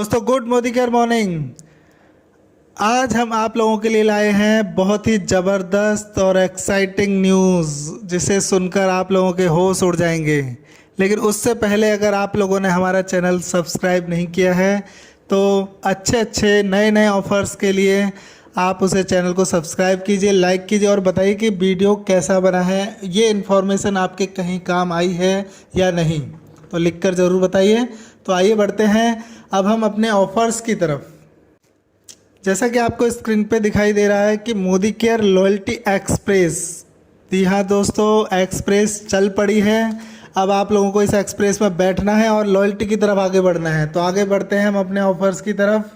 दोस्तों good Modi care morning. आज हम आप लोगों के लिए लाए हैं बहुत ही ज़बरदस्त और एक्साइटिंग न्यूज़, जिसे सुनकर आप लोगों के होश उड़ जाएंगे। लेकिन उससे पहले अगर आप लोगों ने हमारा चैनल सब्सक्राइब नहीं किया है तो अच्छे अच्छे नए नए ऑफर्स के लिए आप उसे चैनल को सब्सक्राइब कीजिए, लाइक कीजिए और बताइए कि वीडियो कैसा बना है, ये इन्फॉर्मेशन आपके कहीं काम आई है या नहीं, तो लिखकर ज़रूर बताइए। तो आइए बढ़ते हैं अब हम अपने ऑफर्स की तरफ। जैसा कि आपको स्क्रीन पे दिखाई दे रहा है कि मोदी केयर लॉयल्टी एक्सप्रेस, जी हाँ दोस्तों, एक्सप्रेस चल पड़ी है। अब आप लोगों को इस एक्सप्रेस में बैठना है और लॉयल्टी की तरफ आगे बढ़ना है। तो आगे बढ़ते हैं हम अपने ऑफर्स की तरफ।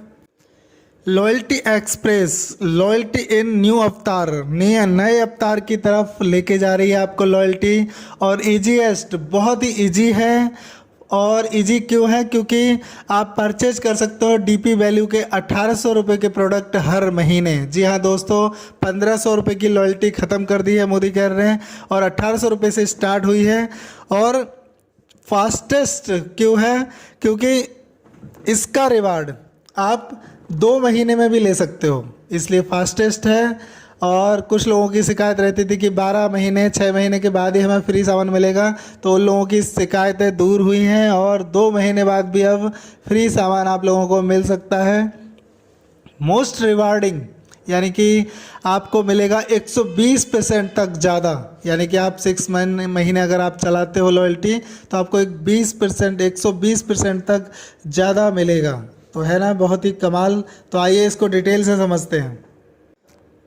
लॉयल्टी एक्सप्रेस, लॉयल्टी इन न्यू अवतार, नए अवतार की तरफ लेके जा रही है आपको लॉयल्टी। और ईजीएस्ट, बहुत ही ईजी है। और इजी क्यों है? क्योंकि आप परचेज कर सकते हो डीपी वैल्यू के 1800 रुपये के प्रोडक्ट हर महीने। जी हाँ दोस्तों, 1500 रुपये की लॉयल्टी ख़त्म कर दी है मोदी केयर ने और 1800 रुपये से स्टार्ट हुई है। और फास्टेस्ट क्यों है? क्योंकि इसका रिवार्ड आप 2 महीने में भी ले सकते हो, इसलिए फास्टेस्ट है। और कुछ लोगों की शिकायत रहती थी कि 12 महीने 6 महीने के बाद ही हमें फ्री सामान मिलेगा, तो उन लोगों की शिकायतें दूर हुई हैं और 2 महीने बाद भी अब फ्री सामान आप लोगों को मिल सकता है। मोस्ट रिवार्डिंग, यानी कि आपको मिलेगा 120% तक ज़्यादा, यानी कि आप 6 महीने अगर आप चलाते हो लॉयल्टी तो आपको एक 120% तक ज़्यादा मिलेगा। तो है ना बहुत ही कमाल। तो आइए इसको डिटेल से समझते हैं।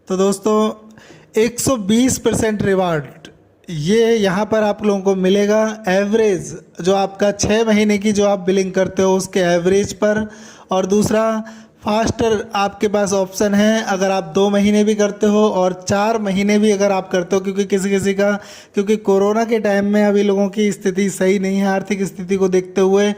तो दोस्तों 120% रिवार्ड ये यहाँ पर आप लोगों को मिलेगा एवरेज, जो आपका 6 महीने की जो आप बिलिंग करते हो उसके एवरेज पर। और दूसरा फास्टर आपके पास ऑप्शन है, अगर आप 2 महीने भी करते हो और 4 महीने भी अगर आप करते हो, क्योंकि किसी का क्योंकि कोरोना के टाइम में अभी लोगों की स्थिति सही नहीं है, आर्थिक स्थिति को देखते हुए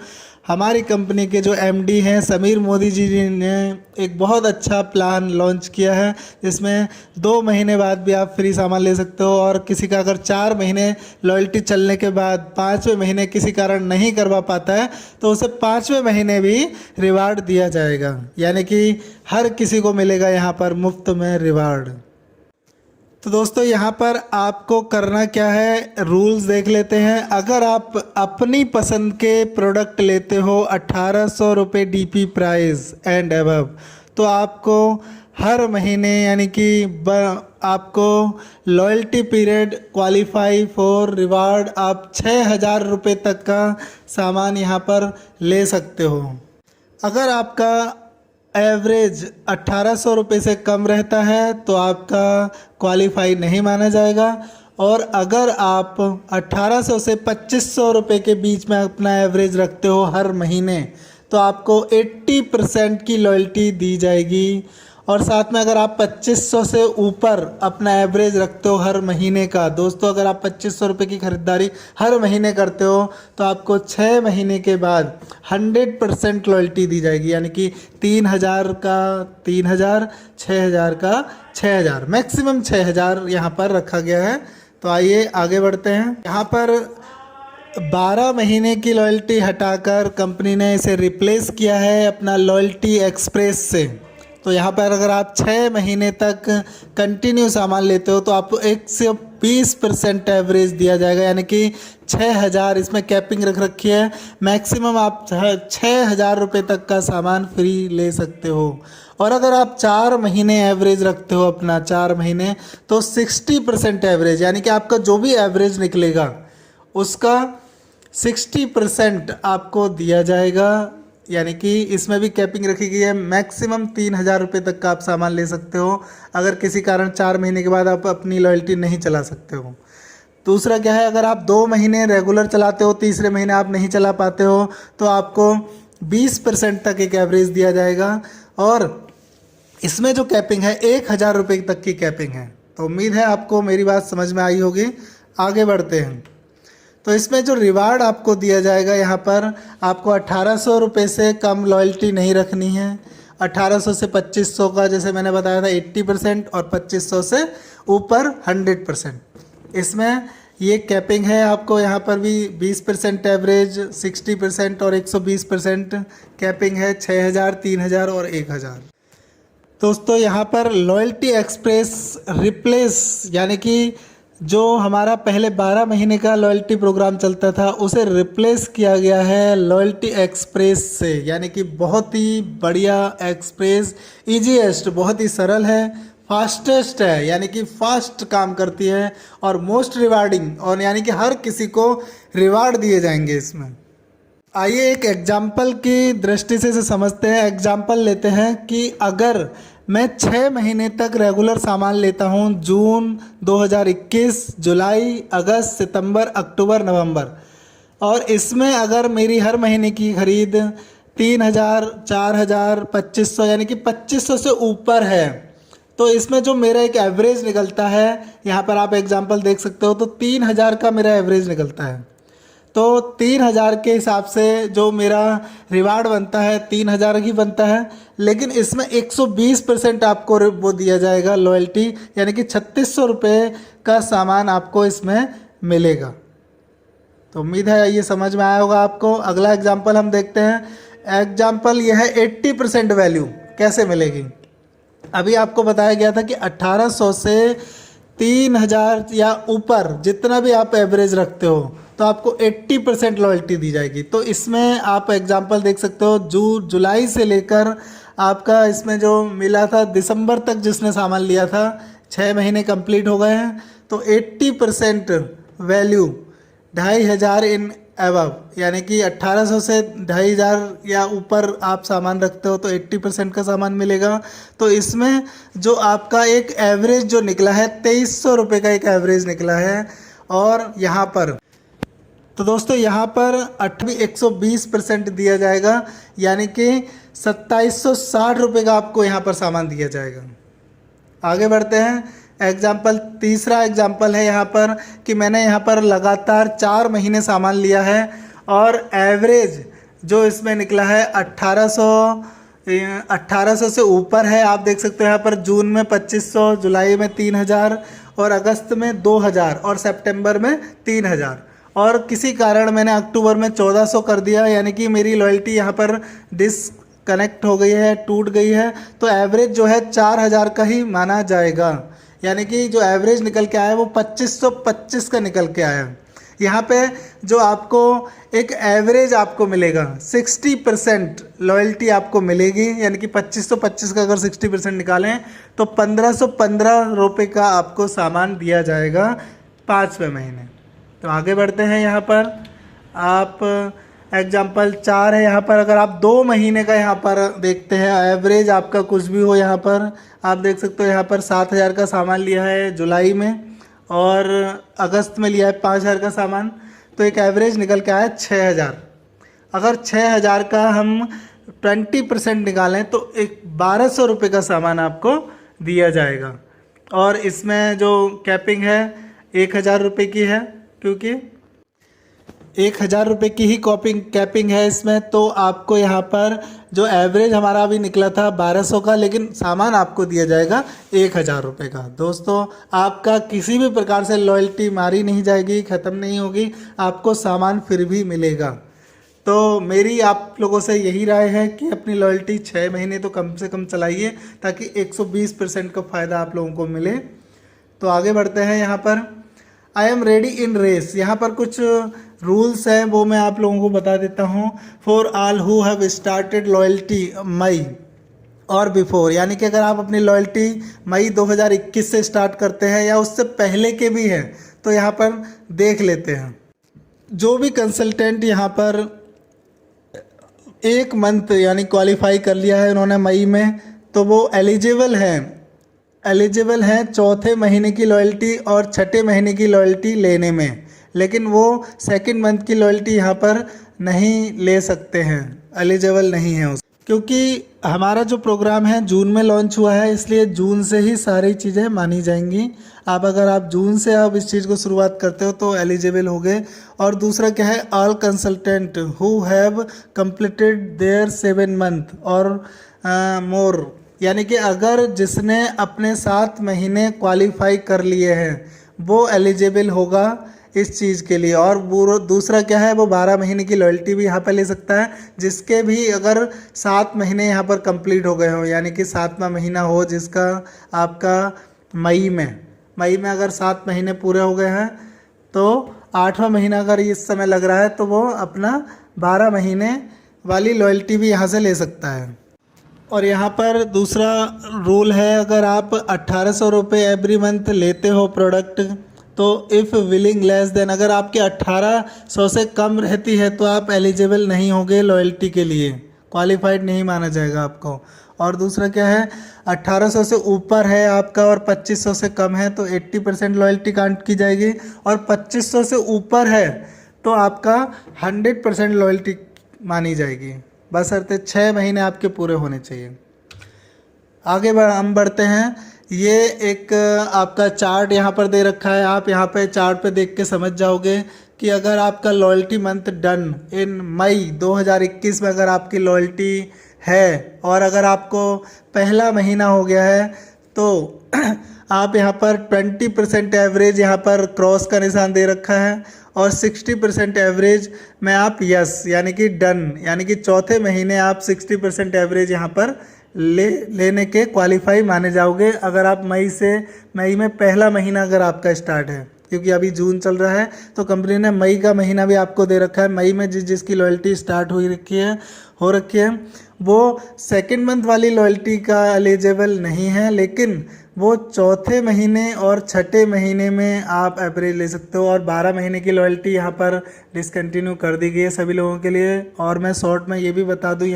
हमारी कंपनी के जो एमडी हैं समीर मोदी जी ने एक बहुत अच्छा प्लान लॉन्च किया है, जिसमें 2 महीने बाद भी आप फ्री सामान ले सकते हो। और किसी का अगर 4 महीने लॉयल्टी चलने के बाद 5वें महीने किसी कारण नहीं करवा पाता है तो उसे 5वें महीने भी रिवार्ड दिया जाएगा, यानी कि हर किसी को मिलेगा यहाँ पर मुफ्त में रिवार्ड। तो दोस्तों यहाँ पर आपको करना क्या है, रूल्स देख लेते हैं। अगर आप अपनी पसंद के प्रोडक्ट लेते हो 1800 रुपये डीपी प्राइस एंड अबव, तो आपको हर महीने यानी कि आपको loyalty period qualify for reward आप 6000 रुपये तक का सामान यहाँ पर ले सकते हो। अगर आपका एवरेज 1800 रुपये से कम रहता है तो आपका क्वालिफाई नहीं माना जाएगा। और अगर आप 1800 से 2500 रुपये के बीच में अपना एवरेज रखते हो हर महीने तो आपको 80% की लॉयल्टी दी जाएगी। और साथ में अगर आप 2500 से ऊपर अपना एवरेज रखते हो हर महीने का, दोस्तों अगर आप 2500 रुपये की ख़रीदारी हर महीने करते हो तो आपको 6 महीने के बाद 100% लॉयल्टी दी जाएगी, यानी कि 3000 का 3000, 6000 का 6000, मैक्सिमम 6000 यहाँ पर रखा गया है। तो आइए आगे बढ़ते हैं। यहाँ पर 12 महीने की लॉयल्टी हटाकर कंपनी ने इसे रिप्लेस किया है अपना लॉयल्टी एक्सप्रेस से। तो यहाँ पर अगर आप 6 महीने तक कंटिन्यू सामान लेते हो तो आपको 120% एवरेज दिया जाएगा, यानी कि 6000, इसमें कैपिंग रख रखी है, मैक्सिमम आप 6000 रुपये तक का सामान फ्री ले सकते हो। और अगर आप 4 महीने एवरेज रखते हो अपना 4 महीने तो 60% एवरेज, यानी कि आपका जो भी एवरेज निकलेगा उसका 60% आपको दिया जाएगा, यानी कि इसमें भी कैपिंग रखी गई है, मैक्सिमम 3000 रुपये तक का आप सामान ले सकते हो अगर किसी कारण 4 महीने के बाद आप अपनी लॉयल्टी नहीं चला सकते हो। दूसरा क्या है, अगर आप 2 महीने रेगुलर चलाते हो, तीसरे महीने आप नहीं चला पाते हो तो आपको 20% तक एक एवरेज दिया जाएगा। और इसमें जो कैपिंग है 1000 रुपये तक की कैपिंग है। तो उम्मीद है आपको मेरी बात समझ में आई होगी। आगे बढ़ते हैं। तो इसमें जो रिवार्ड आपको दिया जाएगा, यहाँ पर आपको 1800 रुपये से कम लॉयल्टी नहीं रखनी है। 1800 से 2500 का जैसे मैंने बताया था 80% और 2500 से ऊपर 100%। इसमें ये कैपिंग है, आपको यहाँ पर भी 20% एवरेज, 60% और 120% कैपिंग है। 6,000, 3,000 और 1,000। दोस्तों यहाँ पर लॉयल्टी एक्सप्रेस रिप्लेस, यानी कि जो हमारा पहले 12 महीने का लॉयल्टी प्रोग्राम चलता था उसे रिप्लेस किया गया है लॉयल्टी एक्सप्रेस से, यानी कि बहुत ही बढ़िया एक्सप्रेस, ईजीएस्ट, बहुत ही सरल है, फास्टेस्ट है, यानी कि फास्ट काम करती है और मोस्ट रिवार्डिंग, और यानी कि हर किसी को रिवार्ड दिए जाएंगे इसमें। आइए एक एग्जाम्पल की दृष्टि से इसे समझते हैं। एग्जाम्पल लेते हैं कि अगर मैं 6 महीने तक रेगुलर सामान लेता हूँ, जून 2021, जुलाई, अगस्त, सितंबर, अक्टूबर, नवंबर, और इसमें अगर मेरी हर महीने की खरीद 3,000, 4,000, 2,500 यानी कि 2,500 से ऊपर है, तो इसमें जो मेरा एक एवरेज निकलता है, यहाँ पर आप एग्जाम्पल देख सकते हो, तो 3,000 का मेरा एवरेज निकलता है। तो 3,000 के हिसाब से जो मेरा रिवार्ड बनता है 3,000 ही बनता है, लेकिन इसमें 120% आपको वो दिया जाएगा लॉयल्टी, यानी कि 3,600 रुपये का सामान आपको इसमें मिलेगा। तो उम्मीद है ये समझ में आया होगा आपको। अगला एग्जाम्पल हम देखते हैं। एग्जाम्पल यह है 80% वैल्यू कैसे मिलेगी। अभी आपको बताया गया था कि 1,800 से 3,000 या ऊपर जितना भी आप एवरेज रखते हो तो आपको 80% लॉयल्टी दी जाएगी। तो इसमें आप एग्जांपल देख सकते हो, जुलाई से लेकर आपका इसमें जो मिला था दिसंबर तक जिसने सामान लिया था, 6 महीने कंप्लीट हो गए हैं, तो 80% वैल्यू 2,500 इन एबव, यानी कि 1,800 से 2,500 या ऊपर आप सामान रखते हो तो 80% का सामान मिलेगा। तो इसमें जो आपका एक एवरेज जो निकला है 2,300 रुपये का एक एवरेज निकला है। और यहाँ पर तो दोस्तों यहाँ पर 120% दिया जाएगा, यानी कि 2,760 रुपये का आपको यहाँ पर सामान दिया जाएगा। आगे बढ़ते हैं। एग्जाम्पल, तीसरा एग्जाम्पल है यहाँ पर कि मैंने यहाँ पर लगातार 4 महीने सामान लिया है और एवरेज जो इसमें निकला है 1,800 से ऊपर है। आप देख सकते हो यहाँ पर जून में 2,500, जुलाई में 3,000 और अगस्त में 2,000 और सितंबर में 3,000, और किसी कारण मैंने अक्टूबर में 1,400 कर दिया, यानी कि मेरी लॉयल्टी यहाँ पर डिसकनेक्ट हो गई है, टूट गई है। तो एवरेज जो है 4,000 का ही माना जाएगा, यानी कि जो एवरेज निकल के आया है वो 2,525 का निकल के आया है। यहाँ पे जो आपको एक एवरेज आपको मिलेगा 60% लॉयल्टी आपको मिलेगी, यानी कि 2,525 का अगर 60% निकालें तो 1,515 रुपये का आपको सामान दिया जाएगा 5वें महीने। तो आगे बढ़ते हैं। यहाँ पर आप एग्जाम्पल 4 है। यहाँ पर अगर आप 2 महीने का यहाँ पर देखते हैं, एवरेज आपका कुछ भी हो, यहाँ पर आप देख सकते हो यहाँ पर 7,000 का सामान लिया है जुलाई में और अगस्त में लिया है 5,000 का सामान, तो एक एवरेज निकल के आया 6,000। अगर 6,000 का हम 20% निकालें तो एक 1,200 रुपये का सामान आपको दिया जाएगा। और इसमें जो कैपिंग है 1,000 रुपये की है, क्योंकि 1,000 रुपये की ही कैपिंग है इसमें। तो आपको यहाँ पर जो एवरेज हमारा अभी निकला था 1,200 का, लेकिन सामान आपको दिया जाएगा 1,000 रुपये का। दोस्तों आपका किसी भी प्रकार से लॉयल्टी मारी नहीं जाएगी, ख़त्म नहीं होगी, आपको सामान फिर भी मिलेगा। तो मेरी आप लोगों से यही राय है कि अपनी लॉयल्टी 6 महीने तो कम से कम चलाइए, ताकि 120% का फ़ायदा आप लोगों को मिले। तो आगे बढ़ते हैं। यहाँ पर I am ready in race, यहाँ पर कुछ रूल्स हैं वो मैं आप लोगों को बता देता हूँ। For all who have started loyalty May और बिफोर, यानी कि अगर आप अपनी लॉयल्टी मई 2021 से स्टार्ट करते हैं या उससे पहले के भी हैं तो यहाँ पर देख लेते हैं। जो भी कंसल्टेंट यहाँ पर 1 मंथ यानी क्वालिफाई कर लिया है उन्होंने मई में, तो वो एलिजिबल हैं 4थे महीने की लॉयल्टी और 6ठे महीने की लॉयल्टी लेने में, लेकिन वो 2nd मंथ की लॉयल्टी यहाँ पर नहीं ले सकते हैं, एलिजिबल नहीं है उस, क्योंकि हमारा जो प्रोग्राम है जून में लॉन्च हुआ है, इसलिए जून से ही सारी चीज़ें मानी जाएंगी। अगर आप जून से आप इस चीज़ को शुरुआत करते हो तो एलिजिबल हो गए। और दूसरा क्या है, all consultant who have completed there 7 month और मोर, यानी कि अगर जिसने अपने 7 महीने क्वालिफाई कर लिए हैं वो एलिजिबल होगा इस चीज़ के लिए। और दूसरा क्या है, वो 12 महीने की लॉयल्टी भी यहाँ पर ले सकता है, जिसके भी अगर 7 महीने यहाँ पर कंप्लीट हो गए हो, यानी कि 7वां महीना हो जिसका आपका मई में अगर 7 महीने पूरे हो गए हैं, तो 8वां महीना अगर इस समय लग रहा है तो वो अपना 12 महीने वाली लॉयल्टी भी यहाँ से ले सकता है। और यहाँ पर दूसरा रूल है, अगर आप 1800 रुपये एवरी मंथ लेते हो प्रोडक्ट, तो इफ़ विलिंग लेस देन, अगर आपके 1800 से कम रहती है तो आप एलिजिबल नहीं होंगे लॉयल्टी के लिए, क्वालिफाइड नहीं माना जाएगा आपको। और दूसरा क्या है, 1800 से ऊपर है आपका और 2500 से कम है तो 80% लॉयल्टी काउंट की जाएगी, और 2500 से ऊपर है तो आपका 100% लॉयल्टी मानी जाएगी, बशर्ते 6 महीने आपके पूरे होने चाहिए। आगे हम बढ़ते हैं। ये एक आपका चार्ट यहाँ पर दे रखा है, आप यहाँ पे चार्ट पे देख के समझ जाओगे कि अगर आपका लॉयल्टी मंथ डन इन मई 2021 में अगर आपकी लॉयल्टी है और अगर आपको पहला महीना हो गया है तो आप यहाँ पर 20% एवरेज यहाँ पर क्रॉस का निशान दे रखा है, और 60% एवरेज में आप यस यानी कि डन, यानी कि चौथे महीने आप 60% एवरेज यहाँ पर लेने के क्वालिफाई माने जाओगे, अगर आप मई में पहला महीना अगर आपका स्टार्ट है, क्योंकि अभी जून चल रहा है तो कंपनी ने मई का महीना भी आपको दे रखा है। मई में जिसकी लॉयल्टी स्टार्ट हो रखी है वो सेकंड मंथ वाली लॉयल्टी का एलिजिबल नहीं है, लेकिन वो चौथे महीने और छठे महीने में आप एवरेज ले सकते हो। और 12 महीने की लॉयल्टी यहाँ पर डिसकंटिन्यू कर दी गई है सभी लोगों के लिए। और मैं शॉर्ट में ये भी बता दूँ,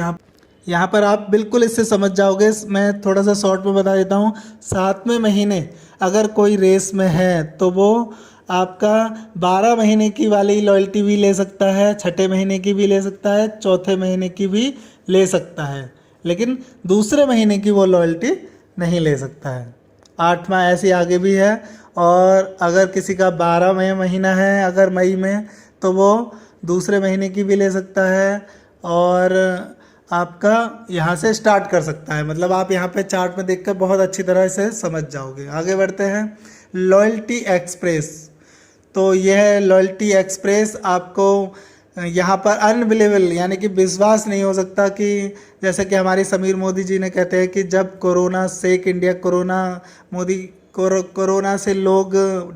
यहाँ पर आप बिल्कुल इससे समझ जाओगे, मैं थोड़ा सा शॉर्ट में बता देता हूँ। 7वें महीने अगर कोई रेस में है तो वो आपका 12 महीने की वाली लॉयल्टी भी ले सकता है, छठे महीने की भी ले सकता है, चौथे महीने की भी ले सकता है, लेकिन दूसरे महीने की वो लॉयल्टी नहीं ले सकता है। 8वां ऐसी आगे भी है। और अगर किसी का 12वां महीना है अगर मई में, तो वो दूसरे महीने की भी ले सकता है और आपका यहाँ से स्टार्ट कर सकता है। मतलब आप यहाँ पे चार्ट में देखकर बहुत अच्छी तरह से समझ जाओगे। आगे बढ़ते हैं। लॉयल्टी एक्सप्रेस, तो यह लॉयल्टी एक्सप्रेस आपको यहाँ पर अनबिलीवेबल यानी कि विश्वास नहीं हो सकता कि जैसे कि हमारे समीर मोदी जी ने कहते हैं कि जब कोरोना सेक इंडिया, कोरोना से लोग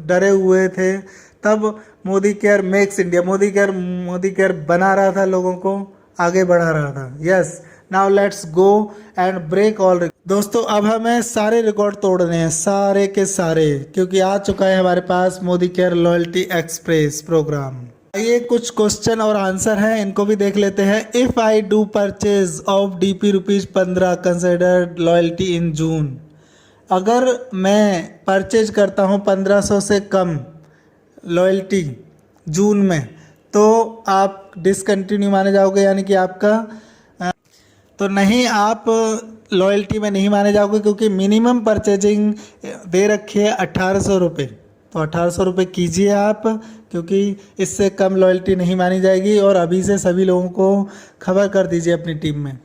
डरे हुए थे, तब Modi care makes India, Modi care बना रहा था, लोगों को आगे बढ़ा रहा था। Yes, now let's go and break all. दोस्तों अब हमें सारे रिकॉर्ड तोड़ने हैं, सारे के सारे, क्योंकि आ चुका है हमारे पास Modicare loyalty express programme. ये कुछ क्वेश्चन और आंसर हैं, इनको भी देख लेते हैं। If I do purchase of DP ₹15 considered loyalty in June, अगर मैं परचेज करता हूँ 1500 से कम लॉयल्टी जून में, तो आप डिसकंटिन्यू माने जाओगे, यानी कि आपका तो नहीं, आप लॉयल्टी में नहीं माने जाओगे, क्योंकि मिनिमम परचेजिंग दे रखी है 1800 रुपये। तो 1800 रुपये कीजिए आप, क्योंकि इससे कम लॉयल्टी नहीं मानी जाएगी। और अभी से सभी लोगों को खबर कर दीजिए अपनी टीम में।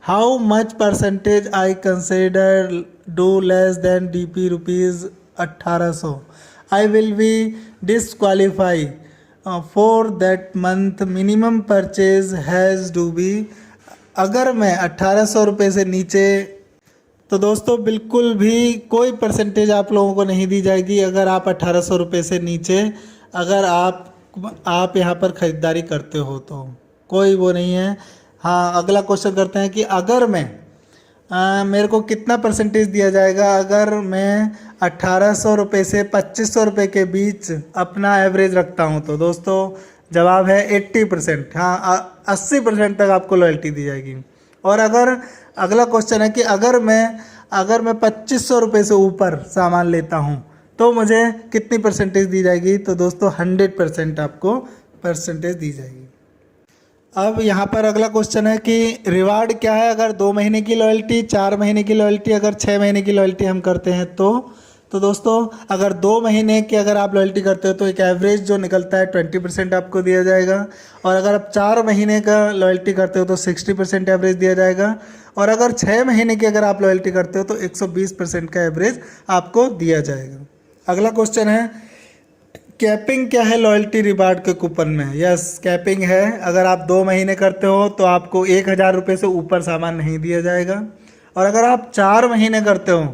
How much percentage I consider do less than DP ₹1800, I will be disqualify for that month, minimum purchase has to be. अगर मैं 1800 रुपये से नीचे, तो दोस्तों बिल्कुल भी कोई परसेंटेज आप लोगों को नहीं दी जाएगी अगर आप 1800 रुपये से नीचे अगर आप यहाँ पर ख़रीदारी करते हो, तो कोई वो नहीं है। हाँ, अगला क्वेश्चन करते हैं कि अगर मैं मेरे को कितना परसेंटेज दिया जाएगा अगर मैं 1800 रुपये से 2500 रुपये के बीच अपना एवरेज रखता हूँ। तो दोस्तों जवाब है 80%। हाँ, 80% तक आपको लॉयल्टी दी जाएगी। और अगर अगला क्वेश्चन है कि अगर मैं 2500 रुपये से ऊपर सामान लेता हूँ तो मुझे कितनी परसेंटेज दी जाएगी। तो दोस्तों 100% आपको परसेंटेज दी जाएगी। अब यहाँ पर अगला क्वेश्चन है कि रिवार्ड क्या है अगर 2 महीने की लॉयल्टी, 4 महीने की लॉयल्टी, अगर 6 महीने की लॉयल्टी हम करते हैं तो दोस्तों अगर 2 महीने की अगर आप लॉयल्टी करते हो तो एक एवरेज जो निकलता है 20% आपको दिया जाएगा। और अगर आप 4 महीने का लॉयल्टी करते हो तो 60% एवरेज दिया जाएगा। और अगर 6 महीने की अगर आप लॉयल्टी करते हो तो 120% का एवरेज आपको दिया जाएगा। अगला क्वेश्चन है कैपिंग क्या है लॉयल्टी रिवार्ड के कूपन में? यस, कैपिंग है। अगर आप 2 महीने करते हो तो आपको 1,000 रुपये से ऊपर सामान नहीं दिया जाएगा, और अगर आप 4 महीने करते हो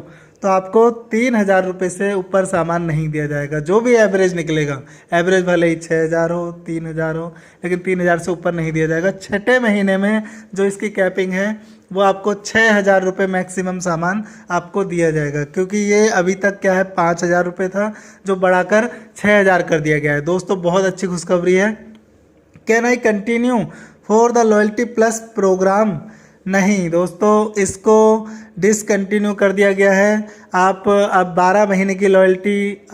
तो आपको 3,000 रुपये से ऊपर सामान नहीं दिया जाएगा। जो भी एवरेज निकलेगा, एवरेज भले ही 6,000 हो, 3,000 हो, लेकिन 3,000 से ऊपर नहीं दिया जाएगा। छठे महीने में जो इसकी कैपिंग है वो आपको 6,000 रुपये मैक्सिमम सामान आपको दिया जाएगा, क्योंकि ये अभी तक क्या है 5,000 रुपये था, जो बढ़ाकर 6,000 कर दिया गया है। दोस्तों बहुत अच्छी खुशखबरी है। Can I continue for the loyalty plus program? नहीं दोस्तों, इसको डिसकंटिन्यू कर दिया गया है। आप अब 12 महीने की लॉयल्टी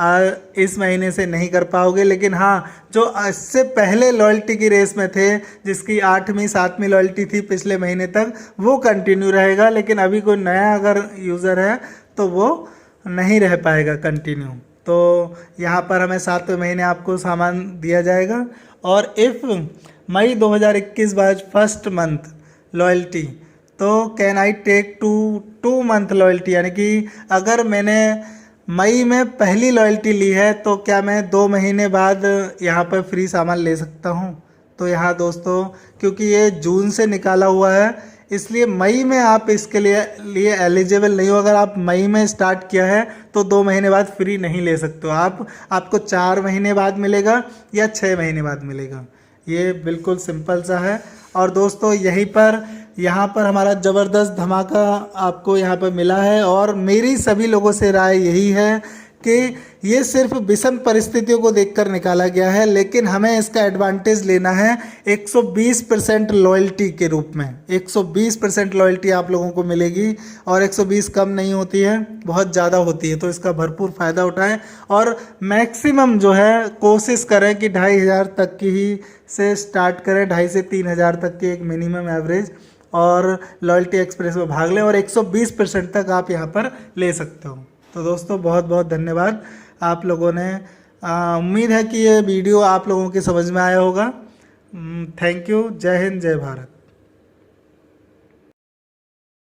इस महीने से नहीं कर पाओगे, लेकिन हाँ, जो इससे पहले लॉयल्टी की रेस में थे, जिसकी 8वीं 7वीं लॉयल्टी थी पिछले महीने तक, वो कंटिन्यू रहेगा। लेकिन अभी कोई नया अगर यूज़र है तो वो नहीं रह पाएगा कंटिन्यू। तो यहाँ पर हमें 7वें महीने आपको सामान दिया जाएगा। और if May 2021 was first month loyalty, तो can I take 2 month loyalty, यानी कि अगर मैंने मई में पहली लॉयल्टी ली है तो क्या मैं 2 महीने बाद यहाँ पर फ्री सामान ले सकता हूँ? तो यहाँ दोस्तों, क्योंकि ये जून से निकाला हुआ है, इसलिए मई में आप इसके लिए एलिजिबल नहीं हो। अगर आप मई में स्टार्ट किया है तो 2 महीने बाद फ्री नहीं ले सकते हो आप। आपको 4 महीने बाद मिलेगा या 6 महीने बाद मिलेगा। ये बिल्कुल सिंपल सा है। और दोस्तों यहाँ पर हमारा ज़बरदस्त धमाका आपको यहाँ पर मिला है, और मेरी सभी लोगों से राय यही है कि ये सिर्फ विषम परिस्थितियों को देखकर निकाला गया है, लेकिन हमें इसका एडवांटेज लेना है 120% लॉयल्टी के रूप में। 120% लॉयल्टी आप लोगों को मिलेगी, और 120 कम नहीं होती है, बहुत ज़्यादा होती है। तो इसका भरपूर फ़ायदा उठाएं, और मैक्सिमम जो है कोशिश करें कि 2,500 तक की ही से स्टार्ट करें, 2,500 से 3,000 तक की एक मिनिमम एवरेज, और लॉयल्टी एक्सप्रेस में भाग लें, और 120% तक आप यहाँ पर ले सकते हो। तो दोस्तों बहुत बहुत धन्यवाद आप लोगों ने। उम्मीद है कि ये वीडियो आप लोगों की समझ में आया होगा। Thank you. जय हिंद, जय भारत।